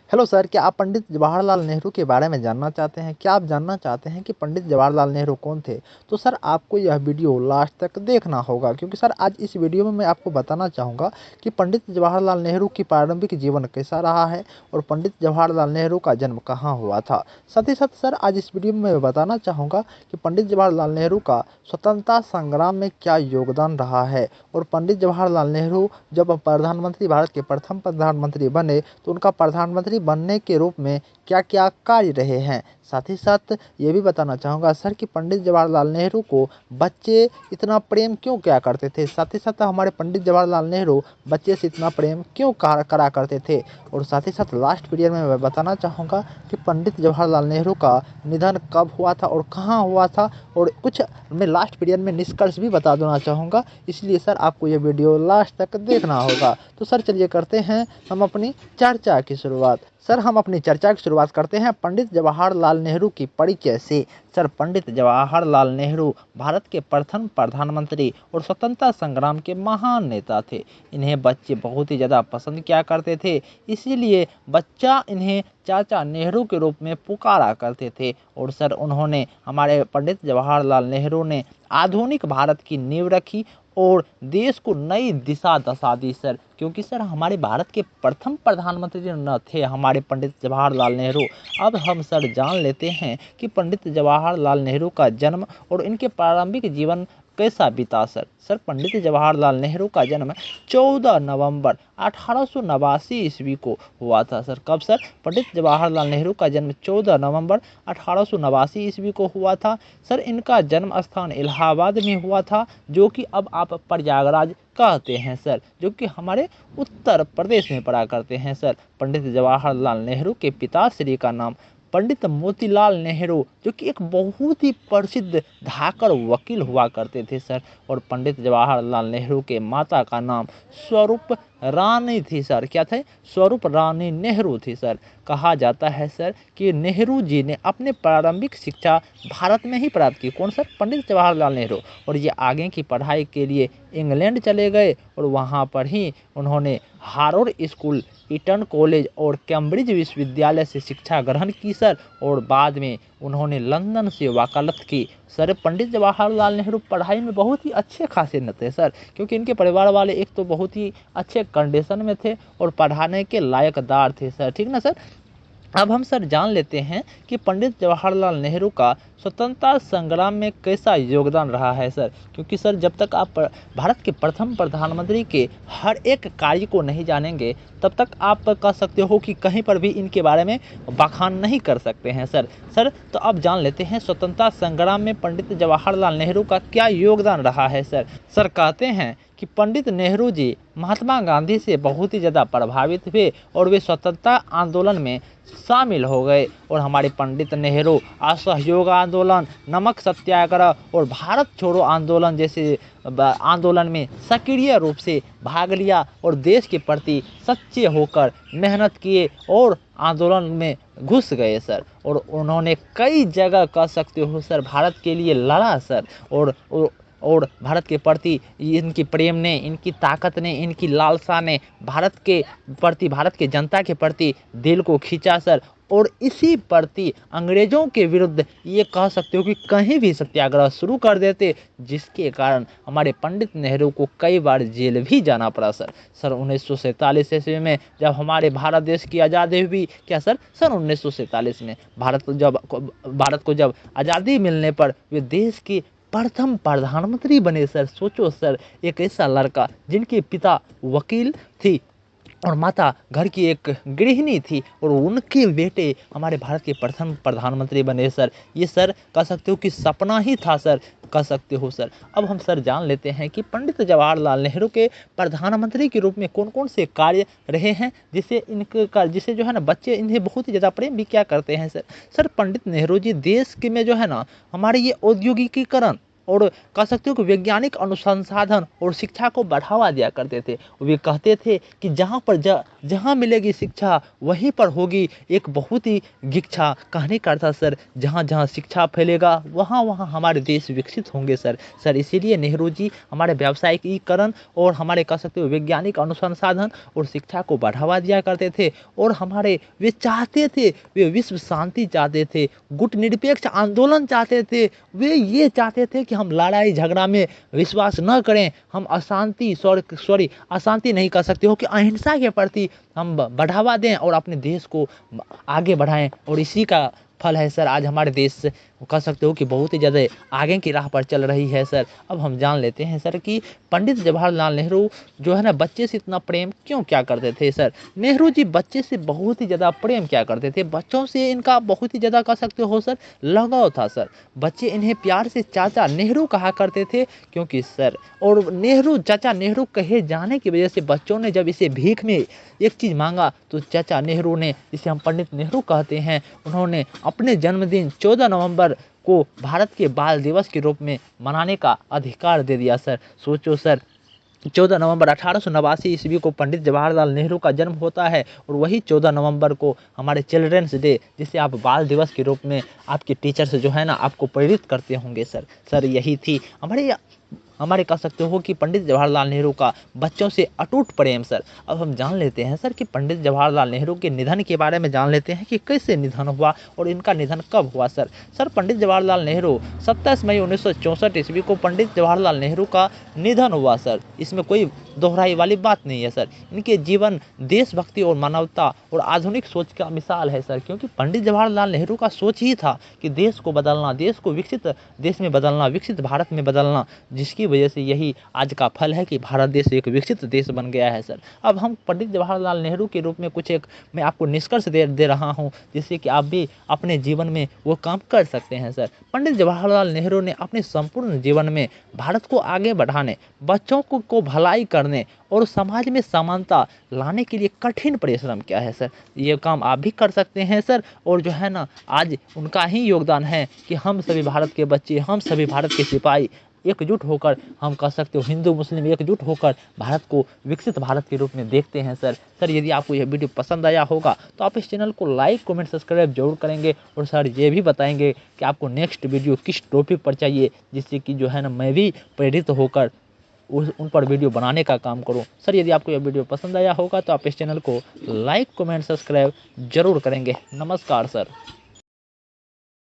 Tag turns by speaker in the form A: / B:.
A: Hello sir, क्या आप पंडित जवाहरलाल नेहरू के बारे में जानना चाहते हैं? क्या आप जानना चाहते हैं कि पंडित जवाहरलाल नेहरू कौन थे? तो सर आपको यह वीडियो लास्ट तक देखना होगा, क्योंकि सर आज इस वीडियो में मैं आपको बताना चाहूँगा कि पंडित जवाहरलाल नेहरू की प्रारंभिक जीवन कैसा रहा है और पंडित जवाहरलाल नेहरू का जन्म कहाँ हुआ था। साथ ही साथ सर आज इस वीडियो में मैं बताना चाहूँगा कि पंडित जवाहरलाल नेहरू का स्वतंत्रता संग्राम में क्या योगदान रहा है और पंडित जवाहरलाल नेहरू जब प्रधानमंत्री, भारत के प्रथम प्रधानमंत्री बने, तो उनका प्रधानमंत्री बनने के रूप में क्या-क्या कार्य रहे हैं। साथ ही साथ ये भी बताना चाहूँगा सर कि पंडित जवाहरलाल नेहरू को बच्चे इतना प्रेम क्यों किया करते थे। साथ ही साथ हमारे पंडित जवाहरलाल नेहरू बच्चे से इतना प्रेम क्यों करा करते थे। और साथ ही साथ लास्ट पीरियड में मैं बताना चाहूँगा कि पंडित जवाहरलाल नेहरू का निधन कब हुआ था और कहाँ हुआ था, और कुछ मैं लास्ट पीरियड में निष्कर्ष भी बता देना चाहूँगा। इसलिए सर आपको ये वीडियो लास्ट तक देखना होगा। तो सर चलिए करते हैं हम अपनी चर्चा की शुरुआत। सर हम अपनी चर्चा की शुरुआत करते हैं पंडित जवाहरलाल नेहरू की परिचय से। सर पंडित जवाहरलाल नेहरू भारत के प्रथम प्रधानमंत्री और स्वतंत्रता संग्राम के महान नेता थे। इन्हें बच्चे बहुत ही ज़्यादा पसंद किया करते थे, इसीलिए बच्चा इन्हें चाचा नेहरू के रूप में पुकारा करते थे। और सर उन्होंने, हमारे पंडित जवाहरलाल नेहरू ने आधुनिक भारत की नींव रखी और देश को नई दिशा दशा दी सर, क्योंकि सर हमारे भारत के प्रथम प्रधानमंत्री न थे हमारे पंडित जवाहरलाल नेहरू। अब हम सर जान लेते हैं कि पंडित जवाहरलाल नेहरू का जन्म और इनके प्रारंभिक जीवन कैसा बीता सर। सर पंडित जवाहरलाल नेहरू का जन्म 14 नवंबर 1889 ईस्वी को हुआ था सर। कब सर? पंडित जवाहरलाल नेहरू का जन्म 14 नवंबर 1889 ईस्वी को हुआ था सर। इनका जन्म स्थान इलाहाबाद में हुआ था, जो कि अब आप प्रयागराज कहते हैं सर, जो कि हमारे उत्तर प्रदेश में पड़ा करते हैं सर। पंडित जवाहरलाल नेहरू के पिताश्री का नाम पंडित मोतीलाल नेहरू, जो कि एक बहुत ही प्रसिद्ध धाकड़ वकील हुआ करते थे सर। और पंडित जवाहरलाल नेहरू के माता का नाम स्वरूप रानी थी सर। क्या थे? स्वरूप रानी नेहरू थी सर। कहा जाता है सर कि नेहरू जी ने अपने प्रारंभिक शिक्षा भारत में ही प्राप्त की। कौन सर? पंडित जवाहरलाल नेहरू। और ये आगे की पढ़ाई के लिए इंग्लैंड चले गए और वहाँ पर ही उन्होंने हार्वर्ड स्कूल, ईटन कॉलेज और कैम्ब्रिज विश्वविद्यालय से शिक्षा ग्रहण की सर। और बाद में उन्होंने लंदन से वकालत की सर। पंडित जवाहरलाल नेहरू पढ़ाई में बहुत ही अच्छे खासे न थे सर, क्योंकि इनके परिवार वाले एक तो बहुत ही अच्छे कंडीशन में थे और पढ़ाने के लायकदार थे सर। ठीक ना सर? अब हम सर जान लेते हैं कि पंडित जवाहरलाल नेहरू का स्वतंत्रता संग्राम में कैसा योगदान रहा है सर। क्योंकि सर जब तक आप भारत के प्रथम प्रधानमंत्री के हर एक कार्य को नहीं जानेंगे, तब तक आप कह सकते हो कि कहीं पर भी इनके बारे में बखान नहीं कर सकते हैं सर। सर तो अब जान लेते हैं स्वतंत्रता संग्राम में पंडित जवाहरलाल नेहरू का क्या योगदान रहा है सर। सर कहते हैं कि पंडित नेहरू जी महात्मा गांधी से बहुत ही ज़्यादा प्रभावित हुए और वे स्वतंत्रता आंदोलन में शामिल हो गए। और हमारे पंडित नेहरू असहयोग आंदोलन, नमक सत्याग्रह और भारत छोड़ो आंदोलन जैसे आंदोलन में सक्रिय रूप से भाग लिया और देश के प्रति सच्चे होकर मेहनत किए और आंदोलन में घुस गए सर। और उन्होंने कई जगह कह सकते हो सर भारत के लिए लड़ा सर। और भारत के प्रति इनकी प्रेम ने, इनकी ताकत ने, इनकी लालसा ने भारत के प्रति, भारत के जनता के प्रति दिल को खींचा सर। और इसी प्रति अंग्रेज़ों के विरुद्ध ये कह सकते हो कि कहीं भी सत्याग्रह शुरू कर देते, जिसके कारण हमारे पंडित नेहरू को कई बार जेल भी जाना पड़ा सर। सन 1947 ईस्वी में जब हमारे भारत देश की आज़ादी हुई, क्या सर? सन 1947 में भारत को जब आज़ादी मिलने पर वे देश के प्रथम प्रधानमंत्री बने सर। सोचो सर, एक ऐसा लड़का जिनके पिता वकील थी और माता घर की एक गृहिणी थी, और उनके बेटे हमारे भारत के प्रथम प्रधानमंत्री बने सर। ये सर कह सकते हो कि सपना ही था सर, कह सकते हो सर। अब हम सर जान लेते हैं कि पंडित जवाहरलाल नेहरू के प्रधानमंत्री के रूप में कौन कौन से कार्य रहे हैं, जिसे जो है ना बच्चे इन्हें बहुत ही ज़्यादा प्रेम भी क्या करते हैं सर। सर पंडित नेहरू जी देश के में जो है ना हमारे ये औद्योगिकीकरण और कह सकते हो कि वैज्ञानिक अनुसंसाधन और शिक्षा को बढ़ावा दिया करते थे। वे कहते थे कि जहाँ मिलेगी शिक्षा वहीं पर होगी एक बहुत ही गिच्छा। कहने का अर्थ था सर, जहाँ जहाँ शिक्षा फैलेगा वहाँ वहाँ हमारे देश विकसित होंगे सर। सर इसीलिए नेहरू जी हमारे व्यावसायिकीकरण और हमारे कह सकते हो वैज्ञानिक अनुसंसाधन और शिक्षा को बढ़ावा दिया करते थे। और वे चाहते थे, वे विश्व शांति चाहते थे, गुट निरपेक्ष आंदोलन चाहते थे। वे ये चाहते थे कि हम लड़ाई झगड़ा में विश्वास न करें, हम अशांति नहीं कर सकते हो कि अहिंसा के प्रति हम बढ़ावा दें और अपने देश को आगे बढ़ाएं। और इसी का फल है सर, आज हमारे देश कह सकते हो कि बहुत ही ज़्यादा आगे की राह पर चल रही है सर। अब हम जान लेते हैं सर कि पंडित जवाहरलाल नेहरू जो है ना बच्चे से इतना प्रेम क्यों क्या करते थे सर। नेहरू जी बच्चे से बहुत ही ज़्यादा प्रेम क्या करते थे, बच्चों से इनका बहुत ही ज़्यादा कह सकते हो सर लगाव था सर। बच्चे इन्हें प्यार से चाचा नेहरू कहा करते थे, क्योंकि सर और चाचा नेहरू कहे जाने की वजह से बच्चों ने जब इसे भीख में एक चीज़ मांगा तो चाचा नेहरू ने, जिसे हम पंडित नेहरू कहते हैं, उन्होंने अपने जन्मदिन 14 नवंबर को भारत के बाल दिवस के रूप में मनाने का अधिकार दे दिया सर। सोचो सर, 14 नवंबर 1889 ईस्वी को पंडित जवाहरलाल नेहरू का जन्म होता है और वही 14 नवंबर को हमारे चिल्ड्रंस डे, जिसे आप बाल दिवस के रूप में आपके टीचर्स जो है ना आपको प्रेरित करते होंगे सर। सर यही थी हमारे कह सकते हो कि पंडित जवाहरलाल नेहरू का बच्चों से अटूट प्रेम सर। अब हम जान लेते हैं सर कि पंडित जवाहरलाल नेहरू के निधन के बारे में जान लेते हैं कि कैसे निधन हुआ और इनका निधन कब हुआ सर। पंडित जवाहरलाल नेहरू 27 मई 1964 ईस्वी को पंडित जवाहरलाल नेहरू का निधन हुआ सर। इसमें कोई दोहराई वाली बात नहीं है सर। इनके जीवन देशभक्ति और मानवता और आधुनिक सोच का मिसाल है सर, क्योंकि पंडित जवाहरलाल नेहरू का सोच ही था कि देश को बदलना, देश को विकसित देश में बदलना, विकसित भारत में बदलना, जिसकी वजह से यही आज का फल है कि भारत देश एक विकसित देश बन गया है सर। अब हम पंडित जवाहरलाल नेहरू के रूप में मैं आपको निष्कर्ष दे रहा हूँ, जिससे कि आप भी अपने जीवन में वो काम कर सकते हैं सर। पंडित जवाहरलाल नेहरू ने अपने संपूर्ण जीवन में भारत को आगे बढ़ाने, बच्चों को भलाई करने और समाज में समानता लाने के लिए कठिन परिश्रम किया है सर। ये काम आप भी कर सकते हैं सर। और जो है ना आज उनका ही योगदान है कि हम सभी भारत के बच्चे, हम सभी भारत के सिपाही एकजुट होकर, हम कह सकते हो हिंदू मुस्लिम एकजुट होकर भारत को विकसित भारत के रूप में देखते हैं सर। यदि आपको यह वीडियो पसंद आया होगा तो आप इस चैनल को लाइक कमेंट सब्सक्राइब जरूर करेंगे। और सर ये भी बताएंगे कि आपको नेक्स्ट वीडियो किस टॉपिक पर चाहिए, जिससे कि जो है ना मैं भी प्रेरित होकर उन पर वीडियो बनाने का काम करूं। सर यदि आपको यह वीडियो पसंद आया होगा तो आप इस चैनल को लाइक कमेंट सब्सक्राइब जरूर करेंगे। नमस्कार सर।